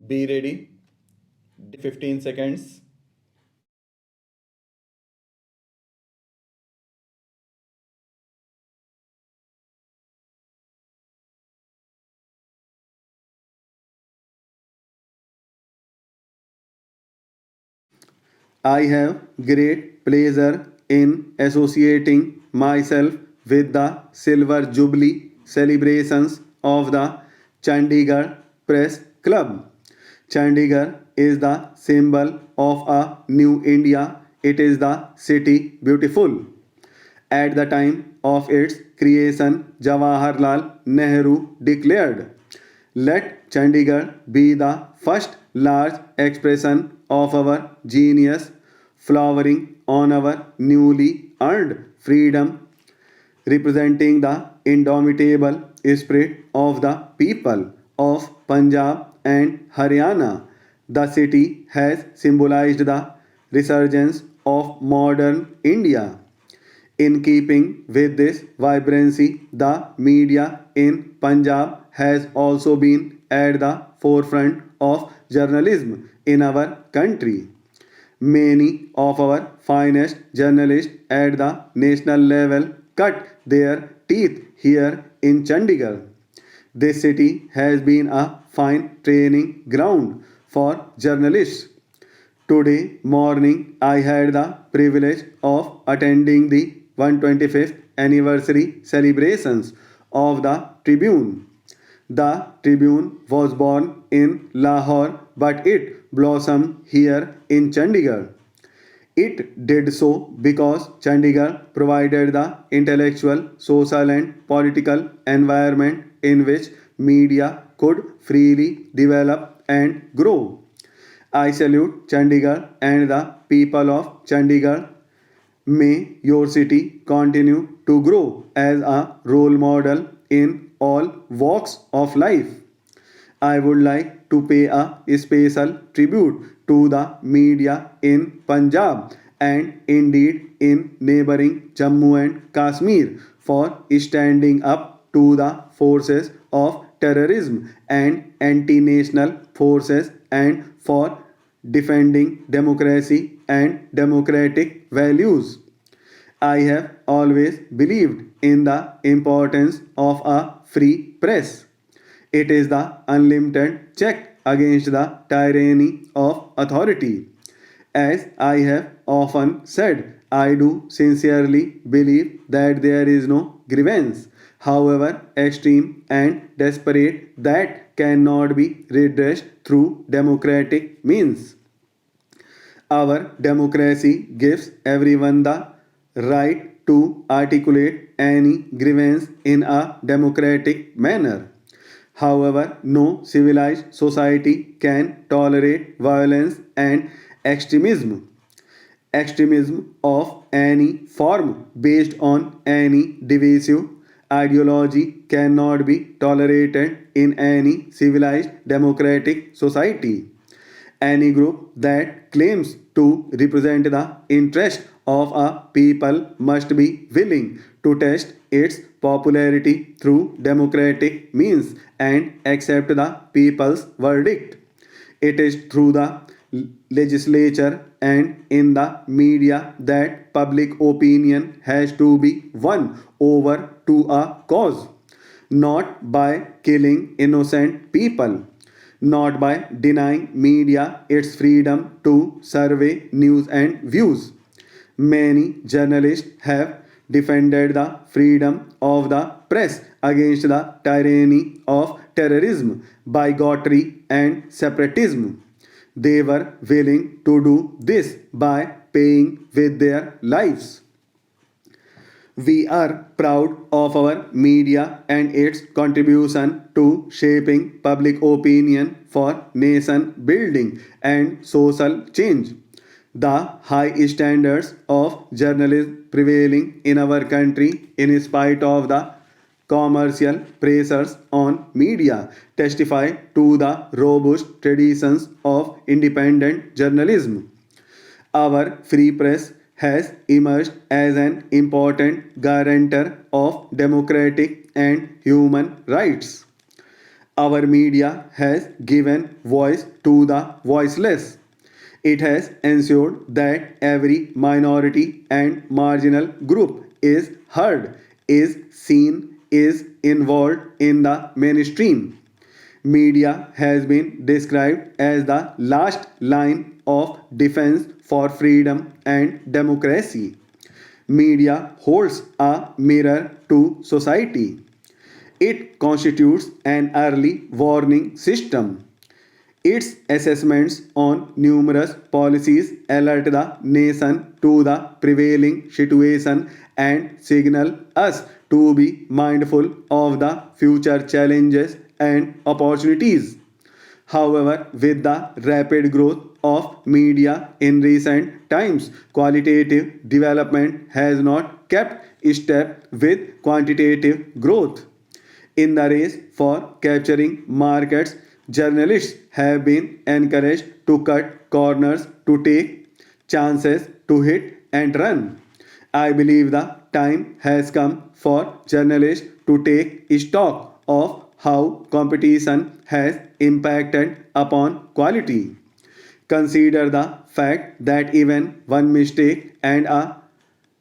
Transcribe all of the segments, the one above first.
Be ready. 15 seconds. I have great pleasure in associating myself with the Silver Jubilee celebrations of the Chandigarh Press Club. Chandigarh is the symbol of a new India. It is the city beautiful. At the time of its creation, Jawaharlal Nehru declared, "Let Chandigarh be the first large expression of our genius, flowering on our newly earned freedom, representing the indomitable spirit of the people of Punjab and Haryana. The city has symbolized the resurgence of modern India. In keeping with this vibrancy, the media in Punjab has also been at the forefront of journalism in our country. Many of our finest journalists at the national level cut their teeth here in Chandigarh. This city has been a fine training ground for journalists. Today morning, I had the privilege of attending the 125th anniversary celebrations of the Tribune. The Tribune was born in Lahore, but it blossomed here in Chandigarh. It did so because Chandigarh provided the intellectual, social, and political environment in which media could freely develop and grow. I salute Chandigarh and the people of Chandigarh. May your city continue to grow as a role model in all walks of life. I would like to pay a special tribute to the media in Punjab and indeed in neighboring Jammu and Kashmir for standing up to the forces of terrorism and anti national forces and for defending democracy and democratic values. I have always believed in the importance of a free press. It is the unlimited check against the tyranny of authority. As I have often said, I do sincerely believe that there is no grievance, however extreme and desperate, that cannot be redressed through democratic means. Our democracy gives everyone the right to articulate any grievance in a democratic manner. However, no civilized society can tolerate violence and extremism. Extremism of any form based on any divisive ideology cannot be tolerated in any civilized democratic society. Any group that claims to represent the interest of a people must be willing to test its popularity through democratic means and accept the people's verdict. It is through the legislature and in the media that public opinion has to be won over to a cause, not by killing innocent people, not by denying media its freedom to survey news and views. Many journalists have defended the freedom of the press against the tyranny of terrorism, bigotry, and separatism. They were willing to do this by paying with their lives. We are proud of our media and its contribution to shaping public opinion for nation building and social change. The high standards of journalism prevailing in our country, in spite of the commercial pressures on media, testify to the robust traditions of independent journalism. Our free press has emerged as an important guarantor of democratic and human rights. Our media has given voice to the voiceless. It has ensured that every minority and marginal group is heard, is seen, is involved in the mainstream. Media has been described as the last line of defense for freedom and democracy. Media holds a mirror to society. It constitutes an early warning system. Its assessments on numerous policies alert the nation to the prevailing situation and signal us to be mindful of the future challenges and opportunities. However, with the rapid growth of media in recent times, qualitative development has not kept step with quantitative growth. In the race for capturing markets, journalists have been encouraged to cut corners, to take chances, to hit and run. I believe the time has come for journalists to take stock of how competition has impacted upon quality. Consider the fact that even one mistake and a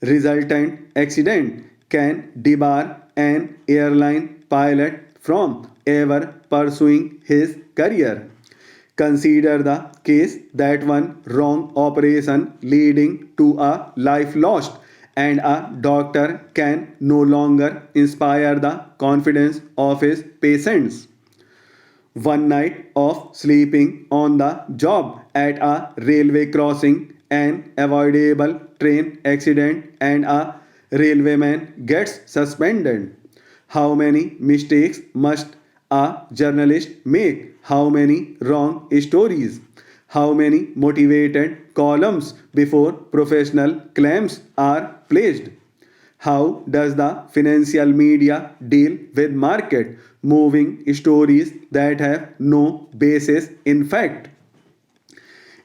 resultant accident can debar an airline pilot from ever pursuing his career. Consider the case that one wrong operation leading to a life lost and a doctor can no longer inspire the confidence of his patients. One night of sleeping on the job at a railway crossing, an avoidable train accident, and a railwayman gets suspended. How many mistakes must a journalist make? How many wrong stories? How many motivated columns before professional claims are placed? How does the financial media deal with market moving stories that have no basis in fact?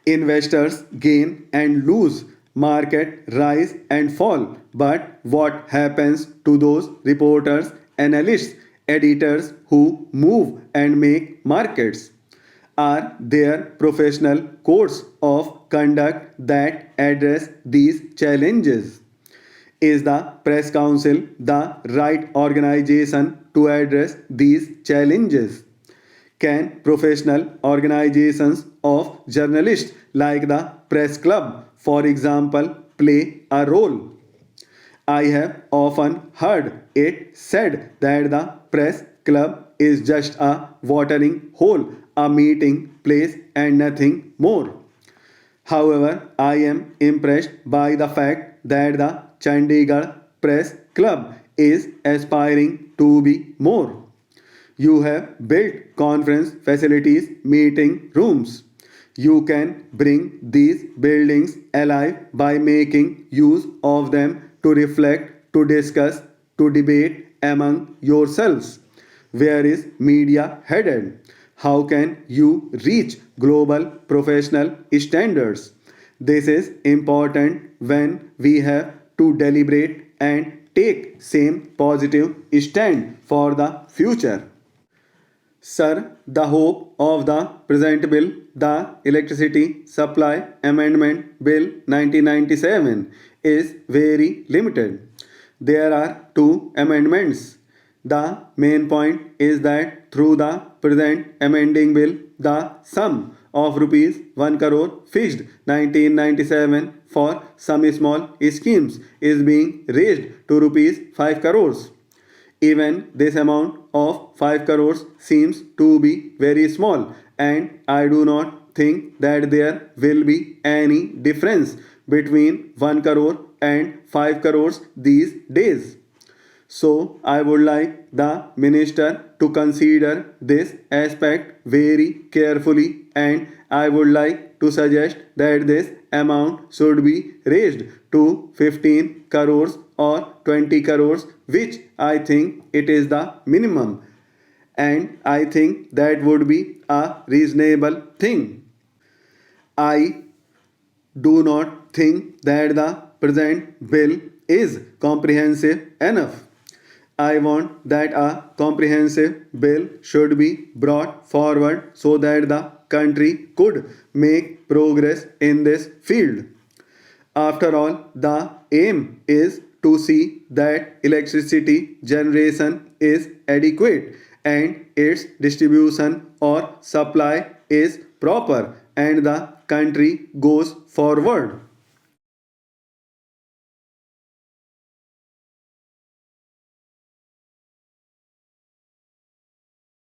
Investors gain and lose, market rise and fall. But what happens to those reporters, analysts, editors who move and make markets? Are there professional codes of conduct that address these challenges? Is the Press Council the right organization to address these challenges? Can professional organizations of journalists like the Press Club, for example, play a role? I have often heard it said that the press club is just a watering hole, a meeting place, and nothing more. However, I am impressed by the fact that the Chandigarh Press Club is aspiring to be more. You have built conference facilities, meeting rooms. You can bring these buildings alive by making use of them to reflect, to discuss, to debate among yourselves. Where is media headed? How can you reach global professional standards? This is important when we have to deliberate and take same positive stand for the future. Sir, the hope of the present bill, the Electricity Supply Amendment Bill 1997, is very limited. There are two amendments. The main point is that through the present amending bill, the sum of rupees 1 crore fixed 1997 for some small schemes is being raised to rupees 5 crores. Even this amount of 5 crores seems to be very small, and I do not think that there will be any difference between 1 crore and 5 crores these days. So, I would like the minister to consider this aspect very carefully, and I would like to suggest that this amount should be raised to 15 crores or 20 crores, which I think it is the minimum, and I think that would be a reasonable thing. I do not think that the present bill is comprehensive enough. I want that a comprehensive bill should be brought forward so that the country could make progress in this field. After all, the aim is to see that electricity generation is adequate and its distribution or supply is proper and the country goes forward.